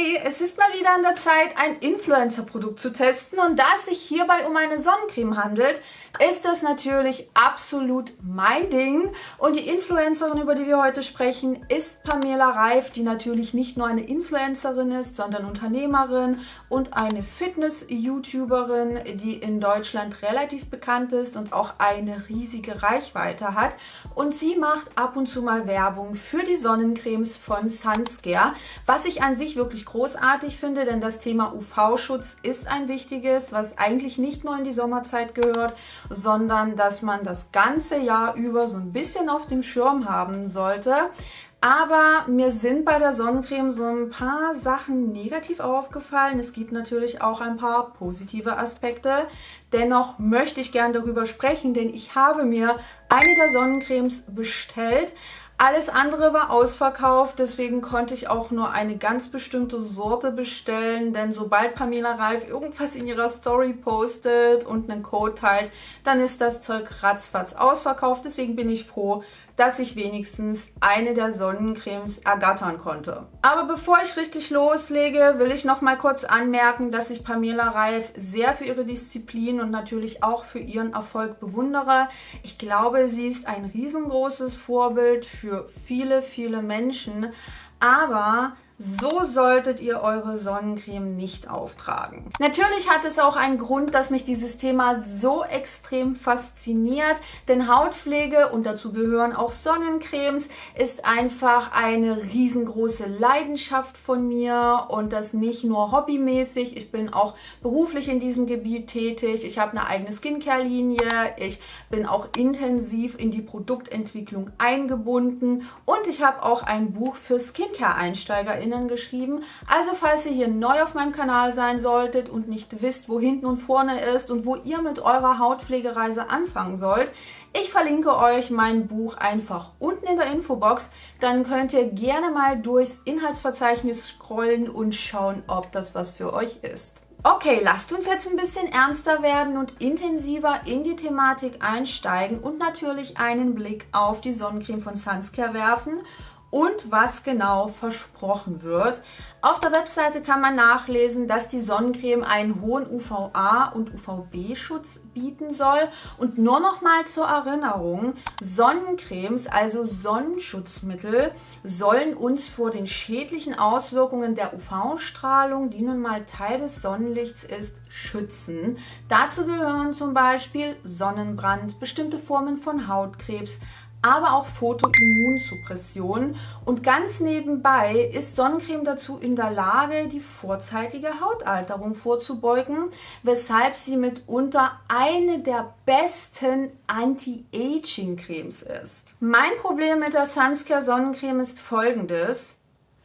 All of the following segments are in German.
Hey, es ist mal wieder an der Zeit, ein Influencer-Produkt zu testen, und da es sich hierbei um eine Sonnencreme handelt, ist das natürlich absolut mein Ding. Und die Influencerin, über die wir heute sprechen, ist Pamela Reif, die natürlich nicht nur eine Influencerin ist, sondern Unternehmerin und eine Fitness-YouTuberin, die in Deutschland relativ bekannt ist und auch eine riesige Reichweite hat. Und sie macht ab und zu mal Werbung für die Sonnencremes von Sunscare, was ich an sich wirklich großartig finde, denn das Thema UV-Schutz ist ein wichtiges, was eigentlich nicht nur in die Sommerzeit gehört, sondern dass man das ganze Jahr über so ein bisschen auf dem Schirm haben sollte. Aber mir sind bei der Sonnencreme so ein paar Sachen negativ aufgefallen. Es gibt natürlich auch ein paar positive Aspekte. Dennoch möchte ich gern darüber sprechen, denn ich habe mir eine der Sonnencremes bestellt. Alles andere war ausverkauft, deswegen konnte ich auch nur eine ganz bestimmte Sorte bestellen, denn sobald Pamela Reif irgendwas in ihrer Story postet und einen Code teilt, dann ist das Zeug ratzfatz ausverkauft. Deswegen bin ich froh, dass ich wenigstens eine der Sonnencremes ergattern konnte. Aber bevor ich richtig loslege, will ich noch mal kurz anmerken, dass ich Pamela Reif sehr für ihre Disziplin und natürlich auch für ihren Erfolg bewundere. Ich glaube, sie ist ein riesengroßes Vorbild für viele, viele Menschen, aber so solltet ihr eure Sonnencreme nicht auftragen. Natürlich hat es auch einen Grund, dass mich dieses Thema so extrem fasziniert, denn Hautpflege, und dazu gehören auch Sonnencremes, ist einfach eine riesengroße Leidenschaft von mir, und das nicht nur hobbymäßig. Ich bin auch beruflich in diesem Gebiet tätig. Ich habe eine eigene Skincare-Linie. Ich bin auch intensiv in die Produktentwicklung eingebunden, und ich habe auch ein Buch für Skincare-EinsteigerInnen geschrieben. Also falls ihr hier neu auf meinem Kanal sein solltet und nicht wisst, wo hinten und vorne ist und wo ihr mit eurer Hautpflegereise anfangen sollt, ich verlinke euch mein Buch einfach unten in der Infobox. Dann könnt ihr gerne mal durchs Inhaltsverzeichnis scrollen und schauen, ob das was für euch ist. Okay, lasst uns jetzt ein bisschen ernster werden und intensiver in die Thematik einsteigen und natürlich einen Blick auf die Sonnencreme von Sunscare werfen und was genau versprochen wird. Auf der Webseite kann man nachlesen, dass die Sonnencreme einen hohen UVA- und UVB-Schutz bieten soll. Und nur noch mal zur Erinnerung, Sonnencremes, also Sonnenschutzmittel, sollen uns vor den schädlichen Auswirkungen der UV-Strahlung, die nun mal Teil des Sonnenlichts ist, schützen. Dazu gehören zum Beispiel Sonnenbrand, bestimmte Formen von Hautkrebs, aber auch Photoimmunsuppression. Und ganz nebenbei ist Sonnencreme dazu in der Lage, die vorzeitige Hautalterung vorzubeugen, weshalb sie mitunter eine der besten Anti-Aging-Cremes ist. Mein Problem mit der Sunscare Sonnencreme ist folgendes: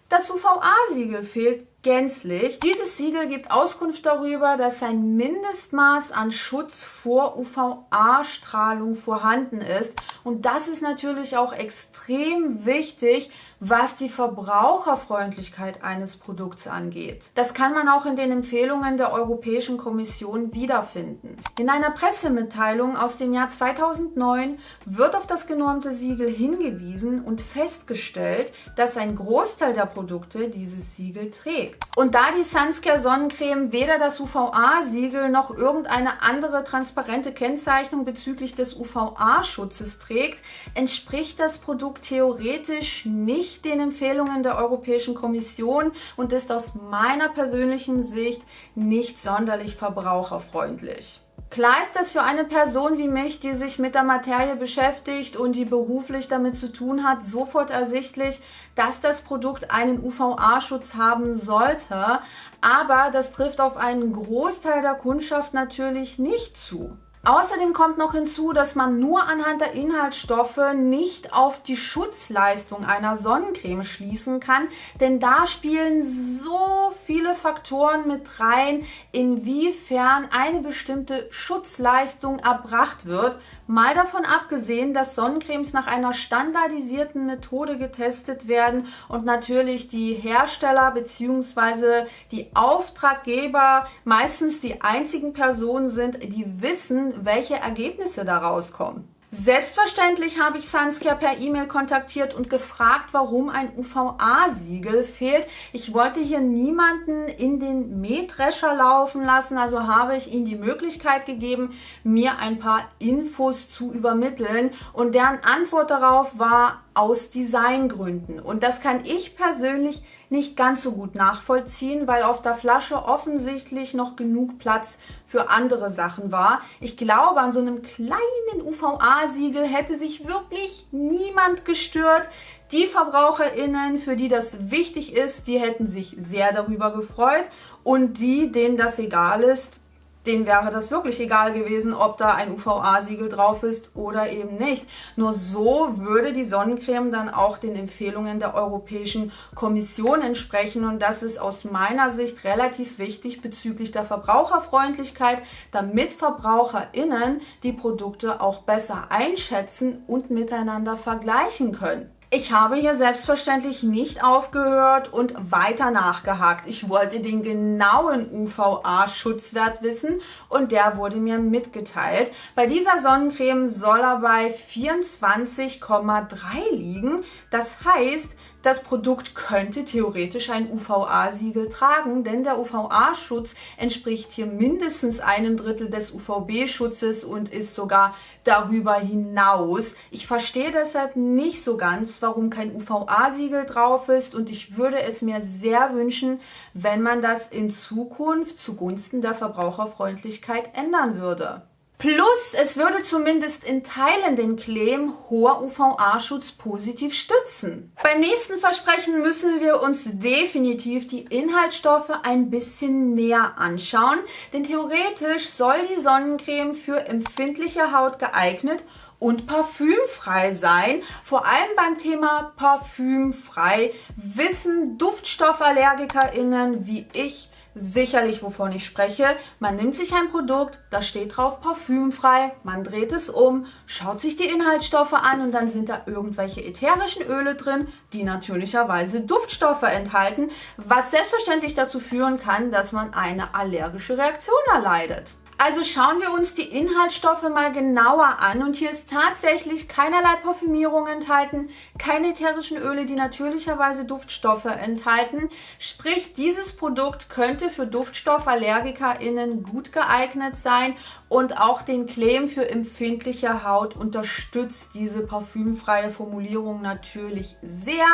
Das UVA-Siegel fehlt gänzlich. Dieses Siegel gibt Auskunft darüber, dass ein Mindestmaß an Schutz vor UVA-Strahlung vorhanden ist. Und das ist natürlich auch extrem wichtig, was die Verbraucherfreundlichkeit eines Produkts angeht. Das kann man auch in den Empfehlungen der Europäischen Kommission wiederfinden. In einer Pressemitteilung aus dem Jahr 2009 wird auf das genormte Siegel hingewiesen und festgestellt, dass ein Großteil der Produkte dieses Siegel trägt. Und da die Sunscare Sonnencreme weder das UVA-Siegel noch irgendeine andere transparente Kennzeichnung bezüglich des UVA-Schutzes trägt, entspricht das Produkt theoretisch nicht den Empfehlungen der Europäischen Kommission und ist aus meiner persönlichen Sicht nicht sonderlich verbraucherfreundlich. Klar ist das für eine Person wie mich, die sich mit der Materie beschäftigt und die beruflich damit zu tun hat, sofort ersichtlich, dass das Produkt einen UVA-Schutz haben sollte, aber das trifft auf einen Großteil der Kundschaft natürlich nicht zu. Außerdem kommt noch hinzu, dass man nur anhand der Inhaltsstoffe nicht auf die Schutzleistung einer Sonnencreme schließen kann, denn da spielen so viele Faktoren mit rein, inwiefern eine bestimmte Schutzleistung erbracht wird. Mal davon abgesehen, dass Sonnencremes nach einer standardisierten Methode getestet werden und natürlich die Hersteller bzw. die Auftraggeber meistens die einzigen Personen sind, die wissen, welche Ergebnisse daraus kommen. Selbstverständlich habe ich Sunscare per E-Mail kontaktiert und gefragt, warum ein UVA-Siegel fehlt. Ich wollte hier niemanden in den Mähdrescher laufen lassen, also habe ich ihnen die Möglichkeit gegeben, mir ein paar Infos zu übermitteln. Und deren Antwort darauf war, aus Designgründen. Und das kann ich persönlich nicht ganz so gut nachvollziehen, weil auf der Flasche offensichtlich noch genug Platz für andere Sachen war. Ich glaube, an so einem kleinen UVA-Siegel hätte sich wirklich niemand gestört. Die VerbraucherInnen, für die das wichtig ist, die hätten sich sehr darüber gefreut. Und die, denen das egal ist, denen wäre das wirklich egal gewesen, ob da ein UVA-Siegel drauf ist oder eben nicht. Nur so würde die Sonnencreme dann auch den Empfehlungen der Europäischen Kommission entsprechen. Und das ist aus meiner Sicht relativ wichtig bezüglich der Verbraucherfreundlichkeit, damit VerbraucherInnen die Produkte auch besser einschätzen und miteinander vergleichen können. Ich habe hier selbstverständlich nicht aufgehört und weiter nachgehakt. Ich wollte den genauen UVA-Schutzwert wissen und der wurde mir mitgeteilt. Bei dieser Sonnencreme soll er bei 24,3 liegen. Das heißt, das Produkt könnte theoretisch ein UVA-Siegel tragen, denn der UVA-Schutz entspricht hier mindestens 1/3 des UVB-Schutzes und ist sogar darüber hinaus. Ich verstehe deshalb nicht so ganz, warum kein UVA-Siegel drauf ist und ich würde es mir sehr wünschen, wenn man das in Zukunft zugunsten der Verbraucherfreundlichkeit ändern würde. Plus, es würde zumindest in Teilen den Claim hoher UVA-Schutz positiv stützen. Beim nächsten Versprechen müssen wir uns definitiv die Inhaltsstoffe ein bisschen näher anschauen, denn theoretisch soll die Sonnencreme für empfindliche Haut geeignet und parfümfrei sein. Vor allem beim Thema parfümfrei wissen DuftstoffallergikerInnen wie ich sicherlich, wovon ich spreche. Man nimmt sich ein Produkt, da steht drauf parfümfrei, man dreht es um, schaut sich die Inhaltsstoffe an und dann sind da irgendwelche ätherischen Öle drin, die natürlicherweise Duftstoffe enthalten, was selbstverständlich dazu führen kann, dass man eine allergische Reaktion erleidet. Also schauen wir uns die Inhaltsstoffe mal genauer an und hier ist tatsächlich keinerlei Parfümierung enthalten, keine ätherischen Öle, die natürlicherweise Duftstoffe enthalten. Sprich, dieses Produkt könnte für DuftstoffallergikerInnen gut geeignet sein und auch den Claim für empfindliche Haut unterstützt diese parfümfreie Formulierung natürlich sehr.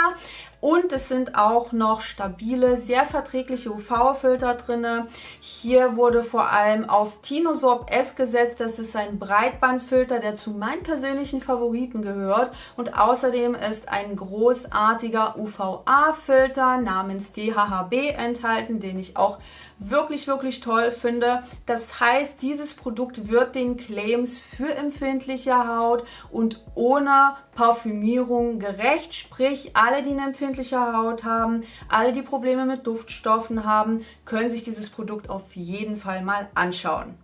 Und es sind auch noch stabile, sehr verträgliche UV-Filter drin. Hier wurde vor allem auf Tinosorb S gesetzt. Das ist ein Breitbandfilter, der zu meinen persönlichen Favoriten gehört. Und außerdem ist ein großartiger UVA-Filter namens DHHB enthalten, den ich auch wirklich, wirklich toll finde. Das heißt, dieses Produkt wird den Claims für empfindliche Haut und ohne Parfümierung gerecht. Sprich, alle, die eine empfindliche Haut haben, alle, die Probleme mit Duftstoffen haben, können sich dieses Produkt auf jeden Fall mal anschauen.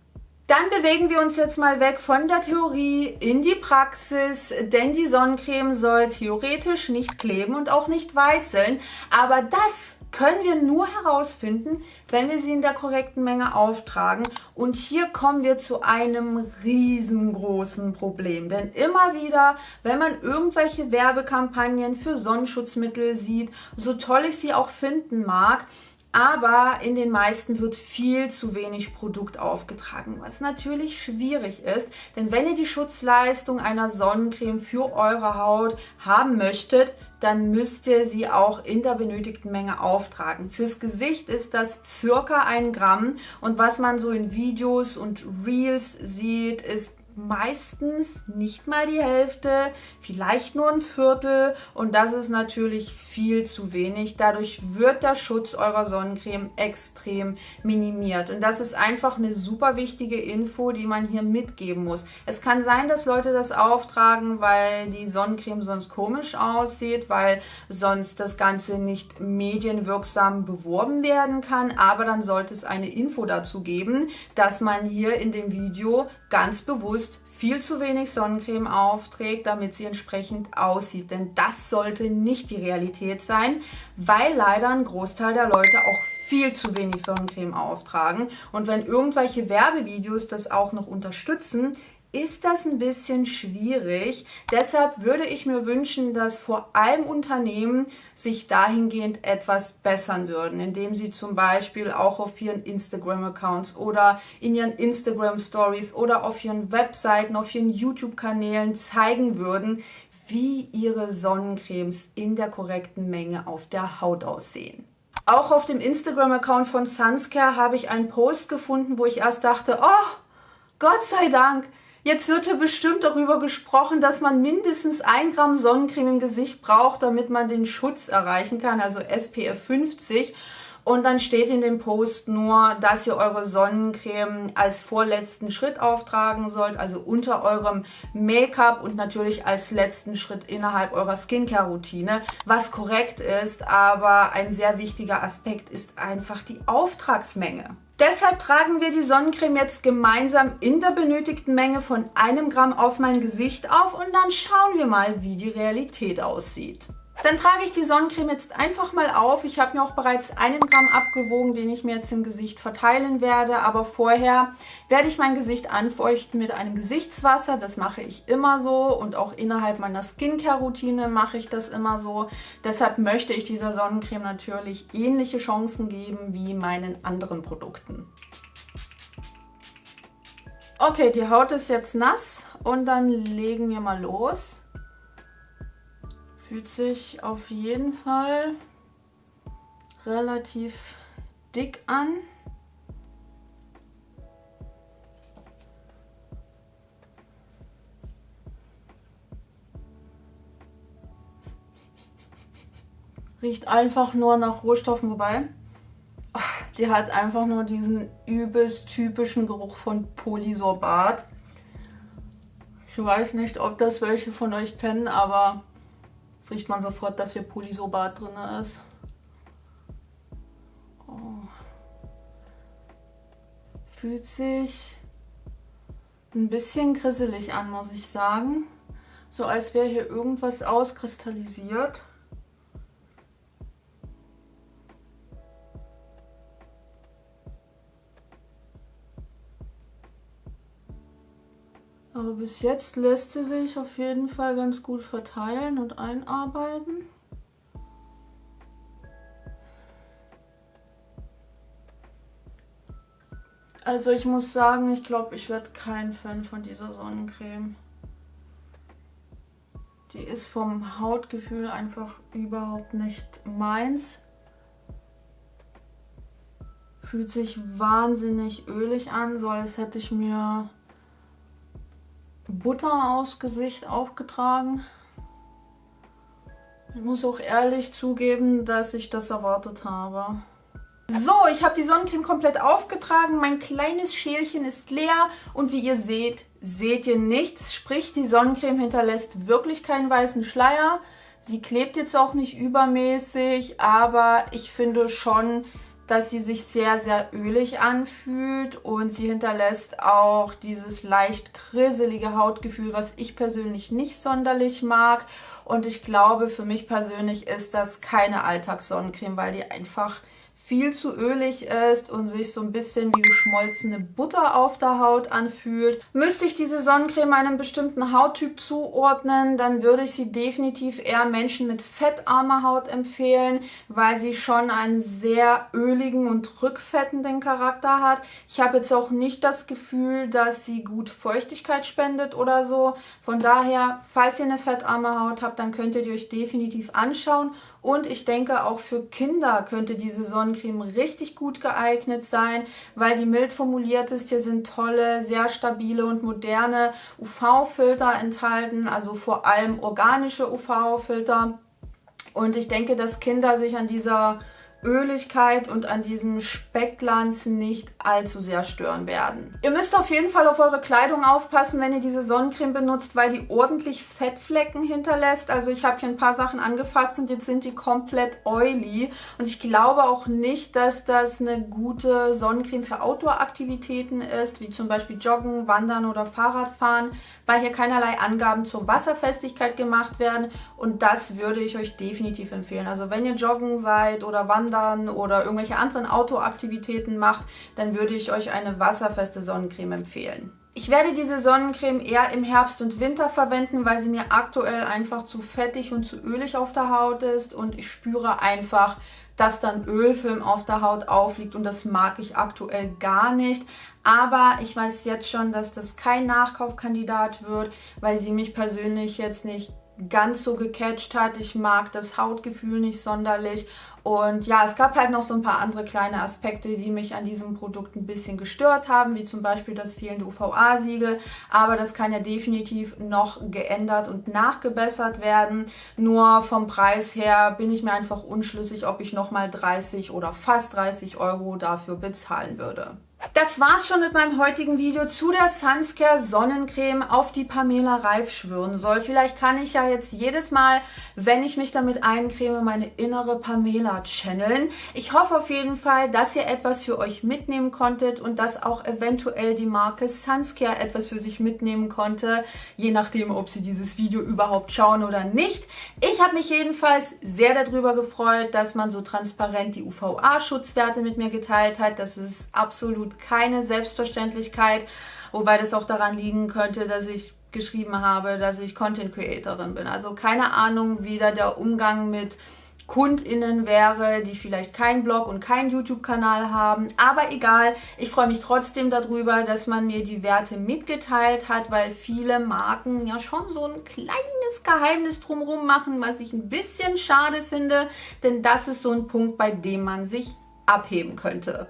Dann bewegen wir uns jetzt mal weg von der Theorie in die Praxis, denn die Sonnencreme soll theoretisch nicht kleben und auch nicht weißeln, aber das können wir nur herausfinden, wenn wir sie in der korrekten Menge auftragen. Und hier kommen wir zu einem riesengroßen Problem, denn immer wieder, wenn man irgendwelche Werbekampagnen für Sonnenschutzmittel sieht, so toll ich sie auch finden mag, aber in den meisten wird viel zu wenig Produkt aufgetragen, was natürlich schwierig ist, denn wenn ihr die Schutzleistung einer Sonnencreme für eure Haut haben möchtet, dann müsst ihr sie auch in der benötigten Menge auftragen. Fürs Gesicht ist das circa 1 Gramm und was man so in Videos und Reels sieht, ist meistens nicht mal die Hälfte, vielleicht nur 1/4 und das ist natürlich viel zu wenig. Dadurch wird der Schutz eurer Sonnencreme extrem minimiert und das ist einfach eine super wichtige Info, die man hier mitgeben muss. Es kann sein, dass Leute das auftragen, weil die Sonnencreme sonst komisch aussieht, weil sonst das Ganze nicht medienwirksam beworben werden kann, aber dann sollte es eine Info dazu geben, dass man hier in dem Video ganz bewusst viel zu wenig Sonnencreme aufträgt, damit sie entsprechend aussieht. Denn das sollte nicht die Realität sein, weil leider ein Großteil der Leute auch viel zu wenig Sonnencreme auftragen. Und wenn irgendwelche Werbevideos das auch noch unterstützen, ist das ein bisschen schwierig. Deshalb würde ich mir wünschen, dass vor allem Unternehmen sich dahingehend etwas bessern würden, indem sie zum Beispiel auch auf ihren Instagram-Accounts oder in ihren Instagram-Stories oder auf ihren Webseiten, auf ihren YouTube-Kanälen zeigen würden, wie ihre Sonnencremes in der korrekten Menge auf der Haut aussehen. Auch auf dem Instagram-Account von Sunscare habe ich einen Post gefunden, wo ich erst dachte, oh, Gott sei Dank, jetzt wird hier bestimmt darüber gesprochen, dass man mindestens 1 Gramm Sonnencreme im Gesicht braucht, damit man den Schutz erreichen kann, also SPF 50. Und dann steht in dem Post nur, dass ihr eure Sonnencreme als vorletzten Schritt auftragen sollt, also unter eurem Make-up und natürlich als letzten Schritt innerhalb eurer Skincare-Routine, was korrekt ist, aber ein sehr wichtiger Aspekt ist einfach die Auftragsmenge. Deshalb tragen wir die Sonnencreme jetzt gemeinsam in der benötigten Menge von 1 Gramm auf mein Gesicht auf und dann schauen wir mal, wie die Realität aussieht. Dann trage ich die Sonnencreme jetzt einfach mal auf. Ich habe mir auch bereits 1 Gramm abgewogen, den ich mir jetzt im Gesicht verteilen werde. Aber vorher werde ich mein Gesicht anfeuchten mit einem Gesichtswasser. Das mache ich immer so und auch innerhalb meiner Skincare-Routine mache ich das immer so. Deshalb möchte ich dieser Sonnencreme natürlich ähnliche Chancen geben wie meinen anderen Produkten. Okay, die Haut ist jetzt nass und dann legen wir mal los. Fühlt sich auf jeden Fall relativ dick an. Riecht einfach nur nach Rohstoffen, wobei die hat einfach nur diesen übelst typischen Geruch von Polysorbat. Ich weiß nicht, ob das welche von euch kennen, aber jetzt riecht man sofort, dass hier Polysorbat drin ist. Oh. Fühlt sich ein bisschen grisselig an, muss ich sagen. So als wäre hier irgendwas auskristallisiert. Aber bis jetzt lässt sie sich auf jeden Fall ganz gut verteilen und einarbeiten. Also ich muss sagen, ich glaube, ich werde kein Fan von dieser Sonnencreme. Die ist vom Hautgefühl einfach überhaupt nicht meins. Fühlt sich wahnsinnig ölig an, so als hätte ich mir Butter aufs Gesicht aufgetragen. Ich muss auch ehrlich zugeben, dass ich das erwartet habe. So, ich habe die Sonnencreme komplett aufgetragen. Mein kleines Schälchen ist leer und wie ihr seht, seht ihr nichts. Sprich, die Sonnencreme hinterlässt wirklich keinen weißen Schleier. Sie klebt jetzt auch nicht übermäßig, aber ich finde schon, dass sie sich sehr, sehr ölig anfühlt und sie hinterlässt auch dieses leicht krisselige Hautgefühl, was ich persönlich nicht sonderlich mag. Und ich glaube, für mich persönlich ist das keine Alltagssonnencreme, weil die einfach viel zu ölig ist und sich so ein bisschen wie geschmolzene Butter auf der Haut anfühlt. Müsste ich diese Sonnencreme einem bestimmten Hauttyp zuordnen, dann würde ich sie definitiv eher Menschen mit fettarmer Haut empfehlen, weil sie schon einen sehr öligen und rückfettenden Charakter hat. Ich habe jetzt auch nicht das Gefühl, dass sie gut Feuchtigkeit spendet oder so. Von daher, falls ihr eine fettarme Haut habt, dann könnt ihr die euch definitiv anschauen. Und ich denke, auch für Kinder könnte diese Sonnencreme richtig gut geeignet sein, weil die mild formuliert ist. Hier sind tolle, sehr stabile und moderne UV-Filter enthalten, also vor allem organische UV-Filter. Und ich denke, dass Kinder sich an dieser Öligkeit und an diesem Speckglanz nicht allzu sehr stören werden. Ihr müsst auf jeden Fall auf eure Kleidung aufpassen, wenn ihr diese Sonnencreme benutzt, weil die ordentlich Fettflecken hinterlässt. Also ich habe hier ein paar Sachen angefasst und jetzt sind die komplett oily. Und ich glaube auch nicht, dass das eine gute Sonnencreme für Outdoor-Aktivitäten ist, wie zum Beispiel Joggen, Wandern oder Fahrradfahren, weil hier keinerlei Angaben zur Wasserfestigkeit gemacht werden. Und das würde ich euch definitiv empfehlen. Also wenn ihr joggen seid oder wandern oder irgendwelche anderen Outdoor-Aktivitäten macht, dann würde ich euch eine wasserfeste Sonnencreme empfehlen. Ich werde diese Sonnencreme eher im Herbst und Winter verwenden, weil sie mir aktuell einfach zu fettig und zu ölig auf der Haut ist und ich spüre einfach, dass dann Ölfilm auf der Haut aufliegt und das mag ich aktuell gar nicht. Aber ich weiß jetzt schon, dass das kein Nachkaufkandidat wird, weil sie mich persönlich jetzt nicht ganz so gecatcht hat. Ich mag das Hautgefühl nicht sonderlich. Und ja, es gab halt noch so ein paar andere kleine Aspekte, die mich an diesem Produkt ein bisschen gestört haben, wie zum Beispiel das fehlende UVA-Siegel. Aber das kann ja definitiv noch geändert und nachgebessert werden. Nur vom Preis her bin ich mir einfach unschlüssig, ob ich nochmal 30 oder fast 30 Euro dafür bezahlen würde. Das war's schon mit meinem heutigen Video zu der Sunscare Sonnencreme, auf die Pamela Reif schwören soll. Vielleicht kann ich ja jetzt jedes Mal, wenn ich mich damit eincreme, meine innere Pamela channeln. Ich hoffe auf jeden Fall, dass ihr etwas für euch mitnehmen konntet und dass auch eventuell die Marke Sunscare etwas für sich mitnehmen konnte, je nachdem, ob sie dieses Video überhaupt schauen oder nicht. Ich habe mich jedenfalls sehr darüber gefreut, dass man so transparent die UVA-Schutzwerte mit mir geteilt hat. Das ist absolut keine Selbstverständlichkeit, wobei das auch daran liegen könnte, dass ich geschrieben habe, dass ich Content Creatorin bin. Also keine Ahnung, wie da der Umgang mit KundInnen wäre, die vielleicht keinen Blog und keinen YouTube-Kanal haben. Aber egal, ich freue mich trotzdem darüber, dass man mir die Werte mitgeteilt hat, weil viele Marken ja schon so ein kleines Geheimnis drumherum machen, was ich ein bisschen schade finde, denn das ist so ein Punkt, bei dem man sich abheben könnte.